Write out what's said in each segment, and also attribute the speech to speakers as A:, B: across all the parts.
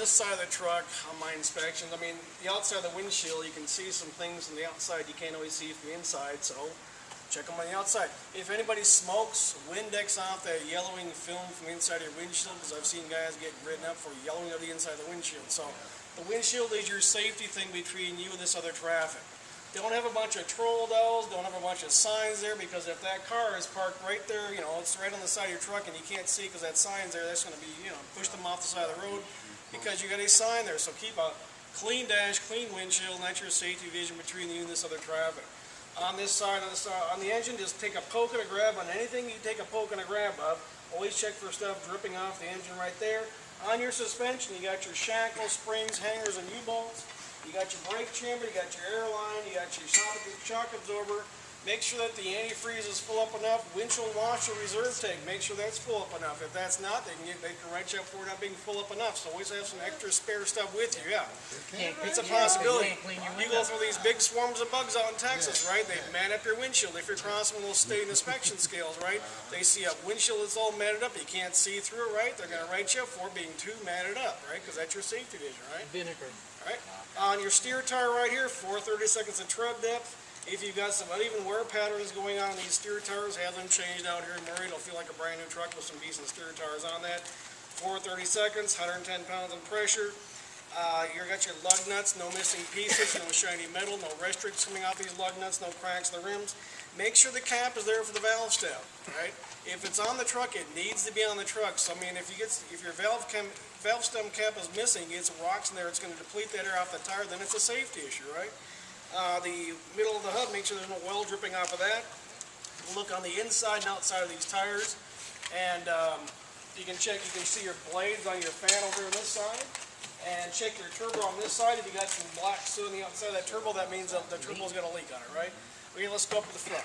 A: this side of the truck, on my inspections, I mean, the outside of the windshield, you can see some things on the outside you can't always see from the inside, so check them on the outside. If anybody smokes, Windex off that yellowing film from the inside of your windshield, because I've seen guys get written up for yellowing of the inside of the windshield. So the windshield is your safety thing between you and this other traffic. Don't have a bunch of troll dolls, don't have a bunch of signs there, because if that car is parked right there, you know, it's right on the side of your truck and you can't see because that sign's there, that's going to be, you know, push them off the side of the road because you got a sign there. So keep a clean dash, clean windshield, and that's your safety vision between you and this other traffic. On this side, on the engine, just take a poke and a grab on anything you take a poke and a grab of. Always check for stuff dripping off the engine right there. On your suspension, you got your shackles, springs, hangers, and U-bolts. You got your brake chamber, you got your airline, you got your shock absorber. Make sure that the antifreeze is full up enough. Windshield washer reserve tank, make sure that's full up enough. If that's not, they can write you up for not being full up enough. So always have some extra spare stuff with you, yeah. It's a possibility. You go through these big swarms of bugs out in Texas, right? They mat up your windshield. If you're crossing those state inspection scales, right? They see a windshield that's all matted up, you can't see through it, right? They're going to write you up for being too matted up, right? Because that's your safety vision, right?
B: Vinegar.
A: Right? On your steer tire right here, 4/32 of tread depth. If you've got some uneven wear patterns going on in these steer tires, have them changed out here in Murray. It'll feel like a brand new truck with some decent steer tires on that. 4/32, 110 pounds of pressure. You got your lug nuts, no missing pieces, no shiny metal, no restricts coming off these lug nuts, no cracks in the rims. Make sure the cap is there for the valve stem, right? If it's on the truck, it needs to be on the truck. So I mean, if your valve stem cap is missing, get some rocks in there, it's going to deplete that air off the tire, then it's a safety issue, right? The middle of the hub, make sure there's no oil dripping off of that. Look on the inside and outside of these tires, and you can see your blades on your fan over on this side, and check your turbo on this side. If you got some black soot on the outside of that turbo, that means that the turbo's got a leak on it, right? Okay, let's go up to the front.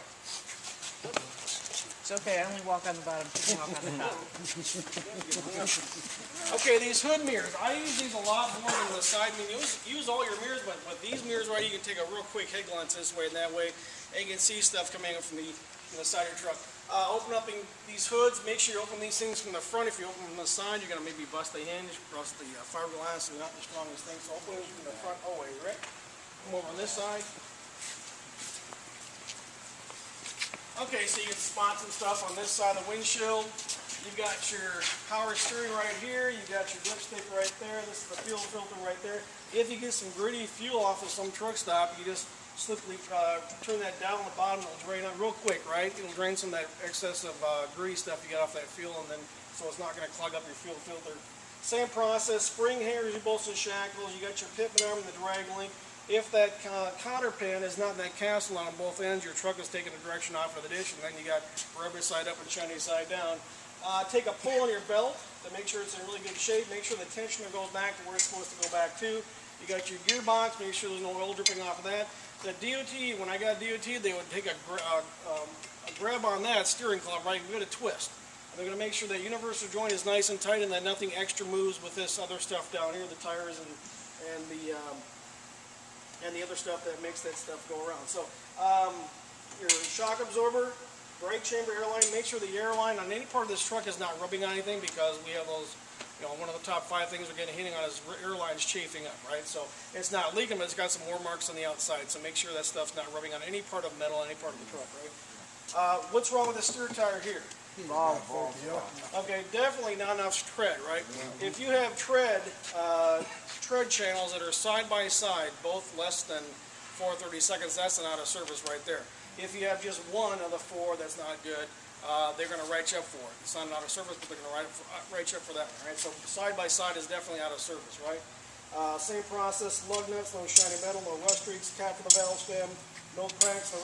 B: It's okay, I only walk on the bottom, you walk on the top.
A: Okay, these hood mirrors. I use these a lot more than the side mirrors. Use all your mirrors, but with these mirrors right, you can take a real quick head glance this way, and that way you can see stuff coming up from the side of your truck. Open up these hoods. Make sure you open these things from the front. If you open them from the side, you're going to maybe bust the hinge, bust the fiberglass, and not the strongest thing. So open it from the front always, right? Come over on this side. Okay, so you can spot some stuff on this side of the windshield. You've got your power steering right here. You've got your dipstick right there. This is the fuel filter right there. If you get some gritty fuel off of some truck stop, you just slickly turn that down on the bottom. It'll drain out real quick, right? It'll drain some of that excessive gritty stuff you got off that fuel, and then so it's not going to clog up your fuel filter. Same process. Spring hangers, your bolts and shackles. You got your pitman arm and the drag link. If that cotter pin is not that castle on both ends, your truck is taking the direction off of the dish, and then you got rubber side up and shiny side down. Take a pull on your belt to make sure it's in really good shape. Make sure the tensioner goes back to where it's supposed to go back to. You got your gearbox. Make sure there's no oil dripping off of that. The DOT, when I got DOT, they would take a grab on that steering club, right, and give it a twist. And they're going to make sure that universal joint is nice and tight and that nothing extra moves with this other stuff down here, the tires and the other stuff that makes that stuff go around. So your shock absorber, brake chamber, airline, make sure the airline on any part of this truck is not rubbing on anything, because we have those, you know, one of the top 5 things we're getting hitting on is airlines chafing up, right? So it's not leaking, but it's got some war marks on the outside, so make sure that stuff's not rubbing on any part of metal, any part of the truck, right? What's wrong with the steer tire here? Okay, definitely not enough tread, right? If you have tread channels that are side by side, both less than 4/32, that's an out of service right there. If you have just one of the 4, that's not good. They're going to write you up for it. It's not an out of service, but they're going to write you up for that one, right? So side by side is definitely out of service, right? Same process, lug nuts, no shiny metal, no rust streaks, cap for the valve stem, no cracks, no